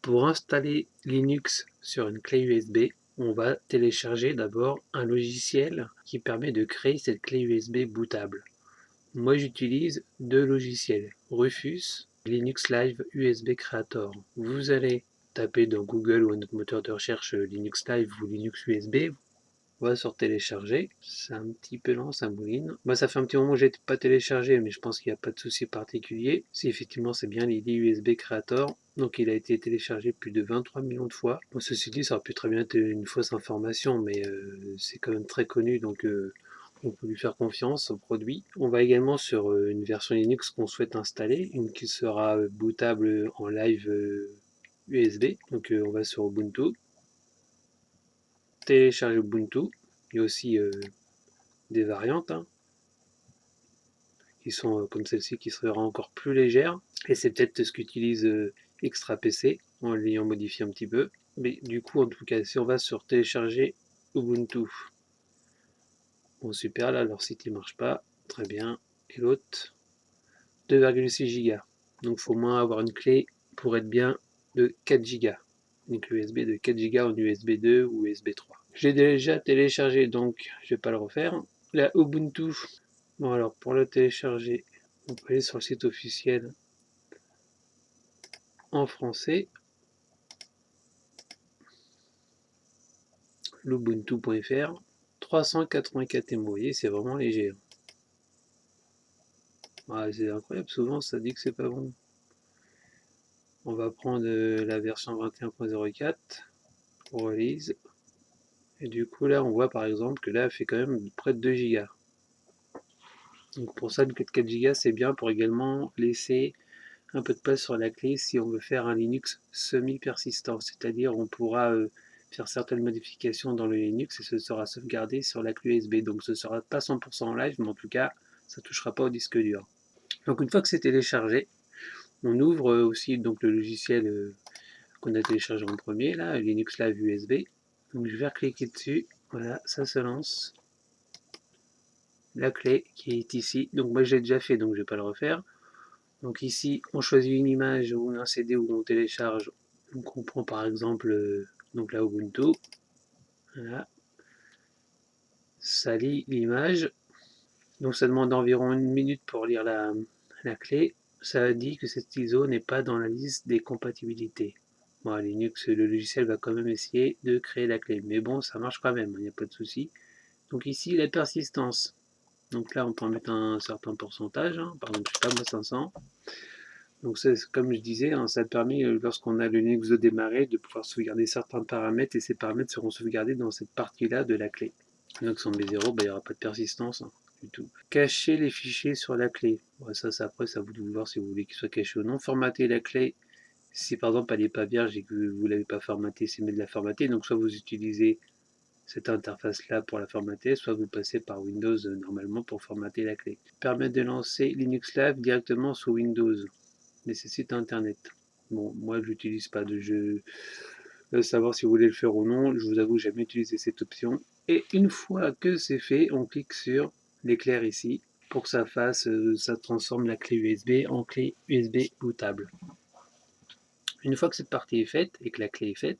Pour installer Linux sur une clé USB, on va télécharger d'abord un logiciel qui permet de créer cette clé USB bootable. Moi j'utilise deux logiciels, Rufus et Linux Live USB Creator. Vous allez taper dans Google ou un autre moteur de recherche Linux Live ou Linux USB. On va sur télécharger, c'est un petit peu lent, ça mouline. Moi ça fait un petit moment que j'ai pas téléchargé, mais je pense qu'il n'y a pas de souci particulier. Si effectivement c'est bien l'ID USB Creator, donc il a été téléchargé plus de 23 millions de fois. Bon, ceci dit, ça aurait pu très bien être une fausse information, mais c'est quand même très connu, donc on peut lui faire confiance au produit. On va également sur une version Linux qu'on souhaite installer, une qui sera bootable en live USB. Donc on va sur Ubuntu, télécharger Ubuntu. Il y a aussi des variantes qui sont comme celle-ci qui sera encore plus légère. Et c'est peut-être ce qu'utilise Extra PC en l'ayant modifié un petit peu. Mais du coup, en tout cas, si on va sur télécharger Ubuntu, bon super, là leur site il marche pas, très bien. Et l'autre, 2,6 Go. Donc il faut au moins avoir une clé pour être bien de 4 Go. Une clé USB de 4 Go en USB 2 ou USB 3. J'ai déjà téléchargé, donc je vais pas le refaire. La Ubuntu. Bon alors pour le télécharger, on peut aller sur le site officiel en français, l'ubuntu.fr, 384 MB, vous voyez, c'est vraiment léger. Ah, c'est incroyable, souvent ça dit que c'est pas bon. On va prendre la version 21.04 pour release. Et du coup là on voit par exemple que là elle fait quand même près de 2 Go. Donc pour ça le 4 Go c'est bien pour également laisser un peu de place sur la clé si on veut faire un Linux semi-persistant, c'est-à-dire on pourra faire certaines modifications dans le Linux et ce sera sauvegardé sur la clé USB. Donc ce ne sera pas 100% en live, mais en tout cas ça ne touchera pas au disque dur. Donc une fois que c'est téléchargé, on ouvre aussi donc le logiciel qu'on a téléchargé en premier, là, Linux Live USB. Donc je vais cliquer dessus, voilà, ça se lance. La clé qui est ici, donc moi j'ai déjà fait, donc je ne vais pas le refaire. Donc ici, on choisit une image ou un CD où on télécharge. Donc on prend par exemple donc la Ubuntu. Voilà. Ça lit l'image. Donc ça demande environ une minute pour lire la clé. Ça dit que cet ISO n'est pas dans la liste des compatibilités. Bon, Linux, le logiciel va quand même essayer de créer la clé. Mais bon, ça marche quand même, il n'y a pas de souci. Donc ici, la persistance. Donc là, on peut en mettre un certain pourcentage. Par exemple, je sais pas, moi 500. Donc comme je disais, ça permet, lorsqu'on a le Linux de démarrer, de pouvoir sauvegarder certains paramètres et ces paramètres seront sauvegardés dans cette partie-là de la clé. Donc sans B0, il n'y aura pas de persistance du tout. Cacher les fichiers sur la clé. Bon, ça après, c'est à vous de voir si vous voulez qu'il soit caché ou non. Formater la clé. Si par exemple elle n'est pas vierge et que vous ne l'avez pas formatée, c'est mieux de la formater. Donc soit vous utilisez cette interface-là pour la formater, soit vous passez par Windows normalement pour formater la clé. Permettre de lancer Linux Live directement sous Windows. Nécessite internet. Bon, moi je l'utilise pas de jeu. Savoir si vous voulez le faire ou non, je vous avoue, j'ai jamais utilisé cette option. Et une fois que c'est fait, on clique sur l'éclair ici pour que ça fasse, ça transforme la clé USB en clé USB bootable. Une fois que cette partie est faite et que la clé est faite,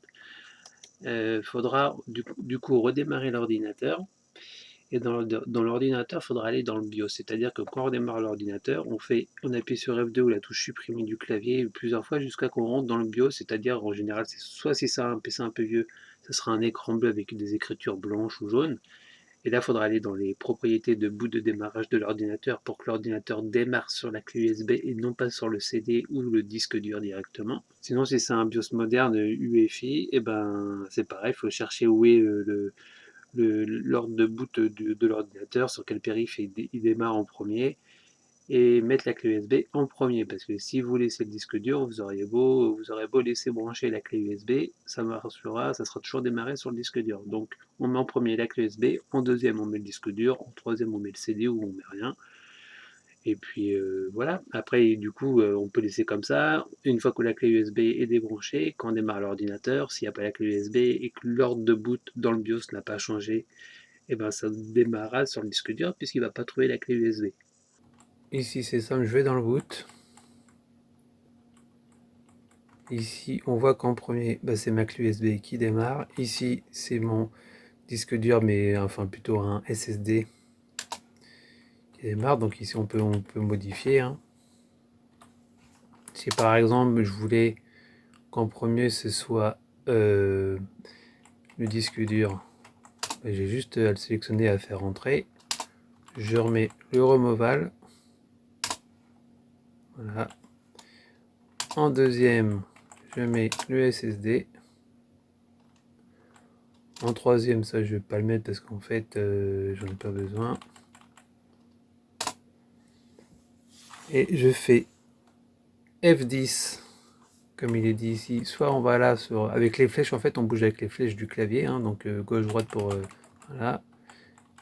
il faudra du coup redémarrer l'ordinateur. Et dans l'ordinateur, il faudra aller dans le BIOS. C'est-à-dire que quand on démarre l'ordinateur, on appuie sur F2 ou la touche supprimée du clavier plusieurs fois jusqu'à qu'on rentre dans le BIOS. C'est-à-dire, en général, soit si c'est un PC un peu vieux, ça sera un écran bleu avec des écritures blanches ou jaunes. Et là, il faudra aller dans les propriétés de boot de démarrage de l'ordinateur pour que l'ordinateur démarre sur la clé USB et non pas sur le CD ou le disque dur directement. Sinon, si c'est un BIOS moderne UEFI, et ben c'est pareil, il faut chercher où est l'ordre de boot de l'ordinateur, sur quel périph' il démarre en premier, et mettre la clé USB en premier, parce que si vous laissez le disque dur, vous aurez beau laisser brancher la clé USB, ça marchera, ça sera toujours démarré sur le disque dur. Donc on met en premier la clé USB, en deuxième on met le disque dur, en troisième on met le CD ou on met rien. Et puis voilà, après du coup on peut laisser comme ça. Une fois que la clé USB est débranchée, quand on démarre l'ordinateur, s'il n'y a pas la clé USB et que l'ordre de boot dans le BIOS n'a pas changé, et ben ça démarrera sur le disque dur puisqu'il ne va pas trouver la clé USB. Ici c'est simple, je vais dans le boot. Ici, on voit qu'en premier, bah, c'est ma clé USB qui démarre. Ici, c'est mon disque dur, mais enfin plutôt un SSD qui démarre. Donc ici, on peut modifier. Hein. Si par exemple, je voulais qu'en premier, ce soit le disque dur, bah, j'ai juste à le sélectionner et à faire entrer. Je remets le removal. Voilà. En deuxième, je mets le SSD. En troisième, ça je vais pas le mettre parce qu'en fait j'en ai pas besoin. Et je fais F10 comme il est dit ici. Soit on va là avec les flèches, en fait on bouge avec les flèches du clavier, hein, donc gauche droite pour voilà.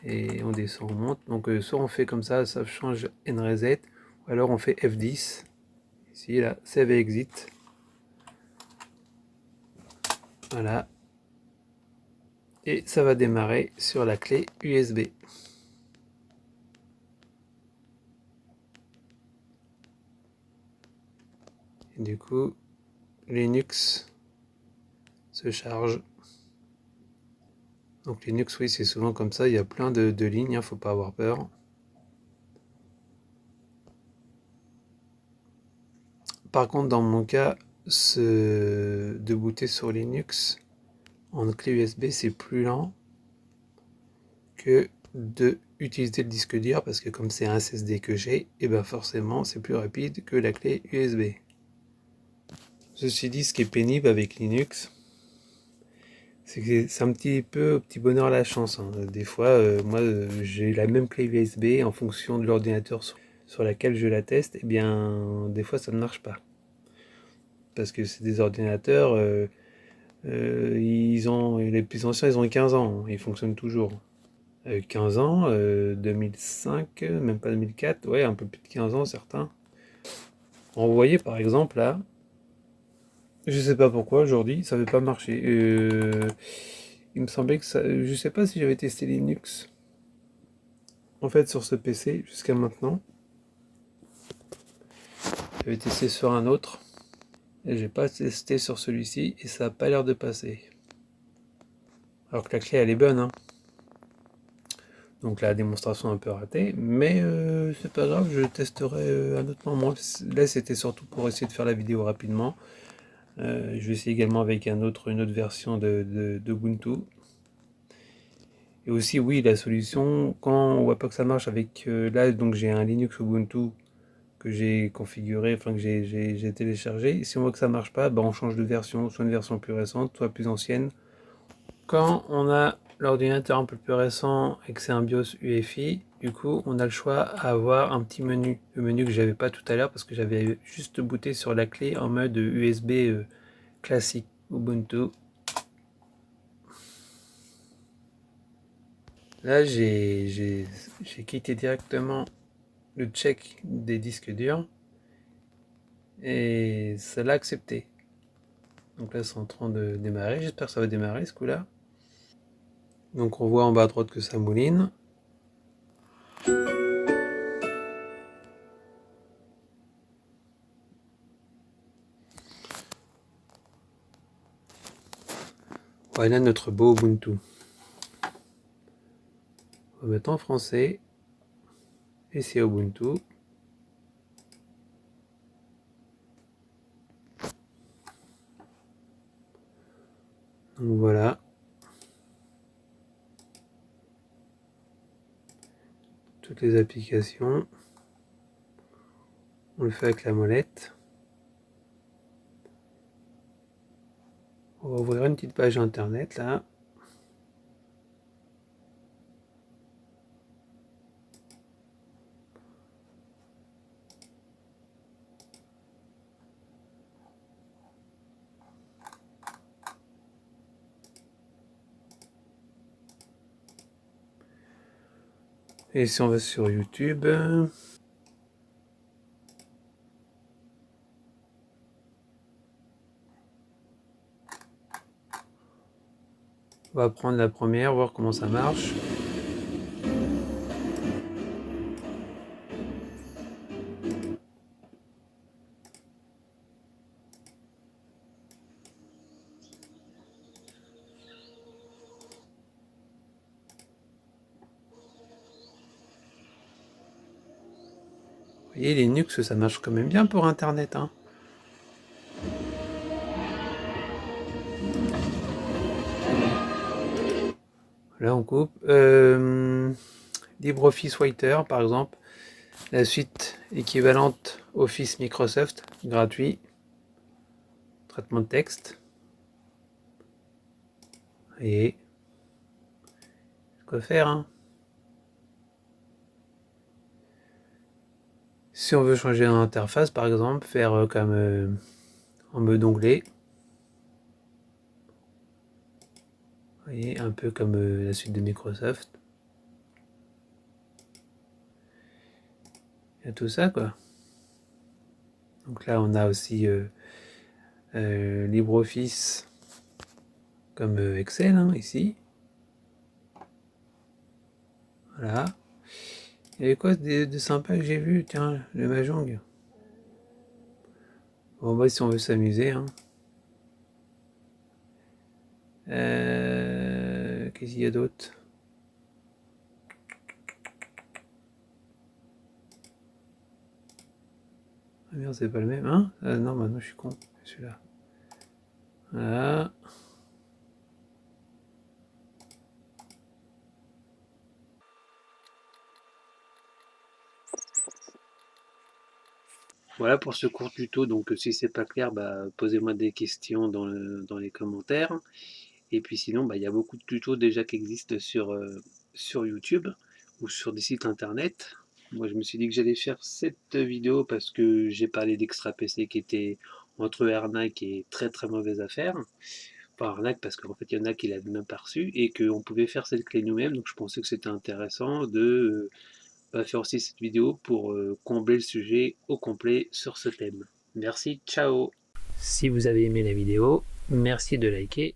Et on descend, on monte. Donc soit on fait comme ça change N reset, ou alors on fait F10. Ici là, save et exit. Voilà. Et ça va démarrer sur la clé USB. Et du coup, Linux se charge. Donc Linux, oui, c'est souvent comme ça, il y a plein de lignes, il ne faut pas avoir peur. Par contre, dans mon cas, de booter sur Linux en clé USB, c'est plus lent que de utiliser le disque dur, parce que comme c'est un SSD que j'ai, et ben forcément c'est plus rapide que la clé USB. Ceci dit, ce qui est pénible avec Linux, c'est que c'est un petit peu au petit bonheur la chance. Hein. Des fois, moi, j'ai la même clé USB en fonction de l'ordinateur sur laquelle je la teste. Et bien, des fois, ça ne marche pas. Parce que c'est des ordinateurs, les plus anciens, ils ont 15 ans. Ils fonctionnent toujours. 15 ans, 2005, même pas 2004, ouais, un peu plus de 15 ans certains. Vous voyez, par exemple, là, je sais pas pourquoi, aujourd'hui, ça n'avait pas marché. Il me semblait que ça. Je sais pas si j'avais testé Linux en fait sur ce PC jusqu'à maintenant. J'avais testé sur un autre et j'ai pas testé sur celui-ci et ça a pas l'air de passer. Alors que la clé elle est bonne, hein. Donc la démonstration un peu ratée, mais c'est pas grave, je testerai un autre moment. Là c'était surtout pour essayer de faire la vidéo rapidement. Je vais essayer également avec une autre version d'Ubuntu. Et aussi, oui, la solution, quand on voit pas que ça marche avec... là, donc j'ai un Linux Ubuntu que j'ai configuré, enfin que j'ai téléchargé. Si on voit que ça marche pas, ben on change de version, soit une version plus récente, soit plus ancienne. Quand on a l'ordinateur un peu plus récent et que c'est un BIOS UEFI, du coup, on a le choix à avoir un petit menu. Le menu que j'avais pas tout à l'heure parce que j'avais juste booté sur la clé en mode USB classique Ubuntu. Là, j'ai quitté directement le check des disques durs et ça l'a accepté. Donc là, c'est en train de démarrer. J'espère que ça va démarrer ce coup-là. Donc on voit en bas à droite que ça mouline. Voilà notre beau Ubuntu. On va mettre en français. Et c'est Ubuntu. Donc voilà. Toutes les applications. On le fait avec la molette. On va ouvrir une petite page internet là. Et si on va sur YouTube, on va prendre la première, voir comment ça marche. voyez, Linux, ça marche quand même bien pour Internet, hein. Là, on coupe. LibreOffice Writer, par exemple, la suite équivalente Office Microsoft, gratuit. Traitement de texte. Et quoi faire, hein. Si on veut changer l'interface, par exemple, faire comme en mode onglet. Vous voyez, un peu comme la suite de Microsoft. Il y a tout ça, quoi. Donc là, on a aussi LibreOffice comme Excel, hein, ici. Voilà. Il y avait quoi de sympa que j'ai vu? Tiens, le Mahjong. Bon, bah, si on veut s'amuser, hein. Qu'est-ce qu'il y a d'autre? Ah merde, c'est pas le même, hein? Non, maintenant je suis con, celui-là. Voilà. Voilà pour ce court tuto, donc si c'est pas clair, bah, posez-moi des questions dans les commentaires. Et puis sinon, bah, il y a beaucoup de tutos déjà qui existent sur YouTube ou sur des sites internet. Moi je me suis dit que j'allais faire cette vidéo parce que j'ai parlé d'Extra PC qui était entre arnaque et très très mauvaise affaire. Enfin arnaque parce qu'en fait il y en a qui l'avaient même pas reçu et qu'on pouvait faire cette clé nous-mêmes, donc je pensais que c'était intéressant de faire aussi cette vidéo pour combler le sujet au complet sur ce thème. Merci, ciao. Si vous avez aimé la vidéo, merci de liker